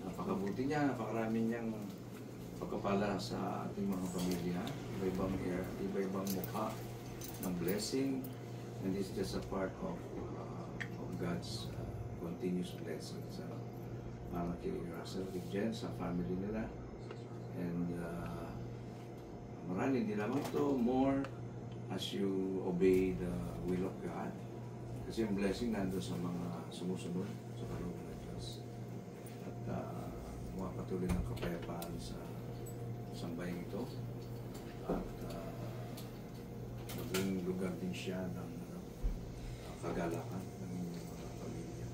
napakabuti niya, napakarami niyang pagkapala sa ating mga pamilya. Iba-ibang mukha ng blessing. And this is just a part of God's continuous blessings. Para kay Russell, kay Jen, sa family nila. And marami din naman ito, more as you obey the will of God. Kasi yung blessing nandun sa mga sumusunod sa kalooban ng Diyos. At patuloy ng kapayapaan sa sambahin ito. At maging lugar din siya ng kagalakan ng inyong mga pamilya.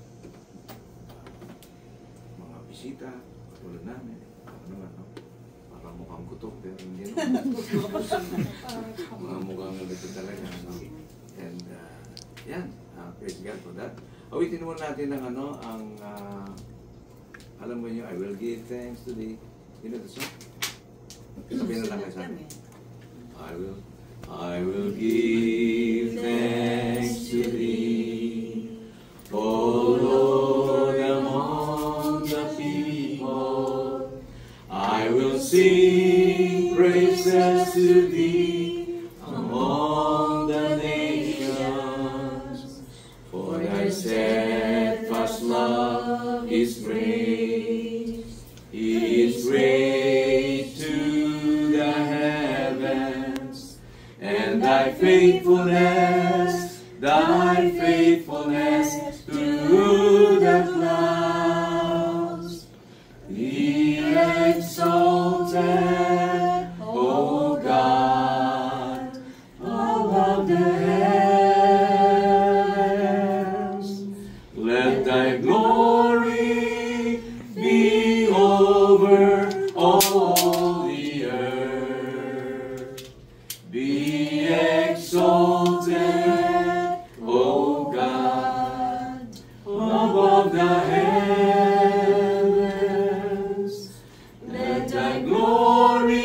Mga bisita, katulad namin, naman, no? Para mukhang kutok, pero hindi naman. Mga mukhang nalito talaga, no? And yan, praise God for that. Awitin mo natin ng alam mo nyo, I will give thanks to thee. You know the song? Sabihin na lang kayo sa akin. I will give thanks to thee, O Lord, among the people. I will sing praises to thee among the nations. For thy steadfast love is great, is great to the heavens, and thy faithfulness to the clouds. Be exalted, O God, above the heavens. Let thy glory be over all the earth. Be exalted, O God, above the heavens. Let thy glory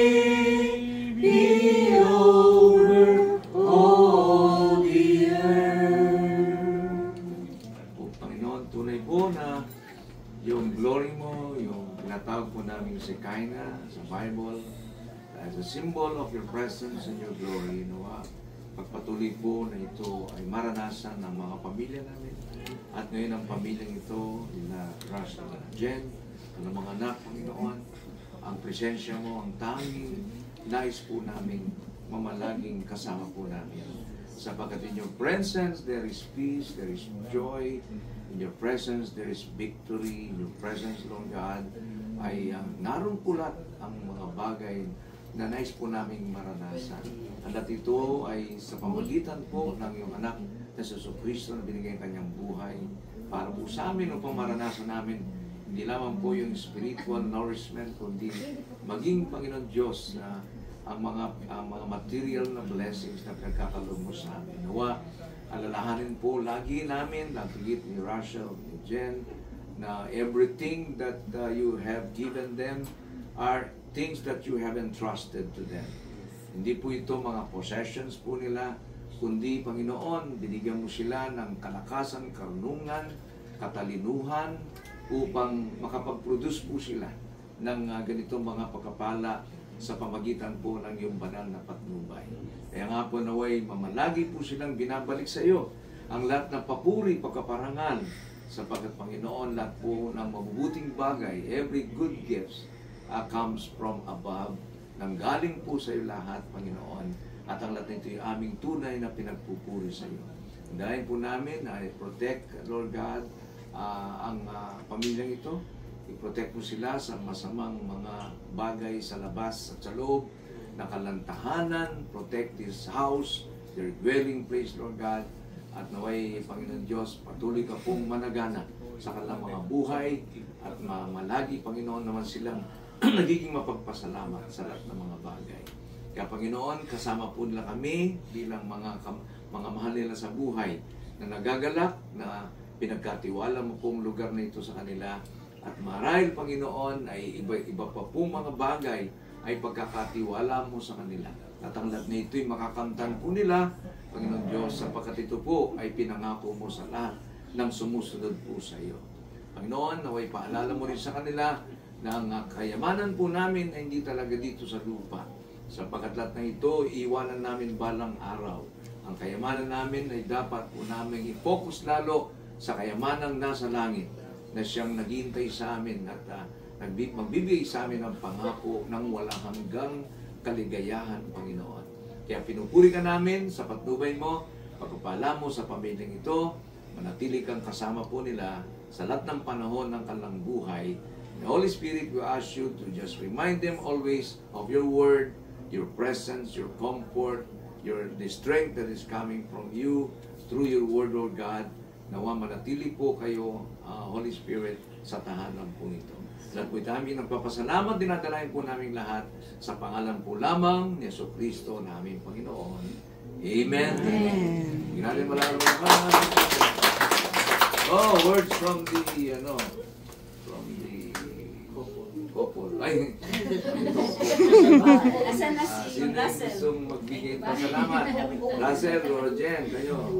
be over all the earth. O Panginoon, tunay po na yung glory mo, yung tinatawag po namin Shekinah sa Bible, as a symbol of your presence and your glory, Noah, pagpatuloy po na ito ay maranasan ng mga pamilya namin. At ngayon ang pamilyang ito, nila Russell at Jen, ang mga anak, Panginoon, ang presensya mo, ang tanging nais po namin mamalaging kasama po namin. Sapagkat in your presence, there is peace, there is joy. In your presence, there is victory. In your presence, Lord God, ay naroon pulat ang mga bagay na nais po namin maranasan. At ito ay sa pamagitan po ng iyong anak na si Jesucristo na binigay ang kanyang buhay para po sa amin upang maranasan namin hindi lamang po yung spiritual nourishment, kundi maging Panginoon Diyos na ang mga material na blessings na pinagkakaloob mo sa amin. Nawa, alalahanin po lagi namin, nagigit ni Russell, ni Jen, na everything that you have given them are things that you have entrusted to them. Hindi po ito mga possessions po nila, kundi Panginoon, binigyan mo sila ng kalakasan, karunungan, katalinuhan, upang makapag-produce po sila ng ganitong mga pagkapala sa pamagitan po ng iyong banal na patnubay. Kaya nga po naway, mamalagi po silang binabalik sa iyo ang lahat ng papuri, pagkaparangal, sapagkat Panginoon, lahat po ng mabubuting bagay, every good gifts, comes from above, nanggaling po sa iyo lahat, Panginoon, at ang lahat nito ay aming tunay na pinagpupuri sa iyo. Dahil po namin na i-protect, Lord God, ang pamilyang ito, i-protect mo sila sa masamang mga bagay sa labas at sa loob, na kalantahanan, protect this house, their dwelling place, Lord God, at naway, Panginoon Diyos, patuloy ka pong managana sa kanilang mga buhay, at malagi, Panginoon, naman silang nagiging mapagpasalamat sa lahat ng mga bagay. Kaya Panginoon, kasama po nila kami bilang mga mahal nila sa buhay, na nagagalak, na pinagkatiwala mo pong lugar na ito sa kanila. At marahil, Panginoon, ay iba pa pong mga bagay ay pagkakatiwala mo sa kanila. At ang lahat na ito'y makakamtan po nila, Panginoon Diyos, sapagkat ito po ay pinangako mo sa lahat ng sumusunod po sa iyo. Panginoon, naway paalala mo rin sa kanila na ang kayamanan po namin ay hindi talaga dito sa lupa. Sapagkat lahat na ito, iiwanan namin balang araw. Ang kayamanan namin ay dapat po namin i-focus lalo sa kayamanang nasa langit na siyang naghihintay sa amin at magbibigay sa amin ng pangako ng walang hanggang kaligayahan, Panginoon. Kaya pinupuri ka namin sa patnubay mo, pagpapala mo sa pamilyang ito, manatili kang kasama po nila sa lahat ng panahon ng kanilang buhay. The Holy Spirit will ask you to just remind them always of your word, your presence, your comfort, the strength that is coming from you through your word, Lord God. Nawa manatili po kayo, Holy Spirit, sa tahanan po ito. At po namin nagpapasalamat, dinadalayan po namin lahat sa pangalan po lamang ni Jesucristo na aming Panginoon. Amen. Amen. Ginalin mo lang naman. Oh, words from the, from the couple. Ay, Asan na si sino yung Russell? gustong magbigay pasalamat? Russell, Rojen, kayo.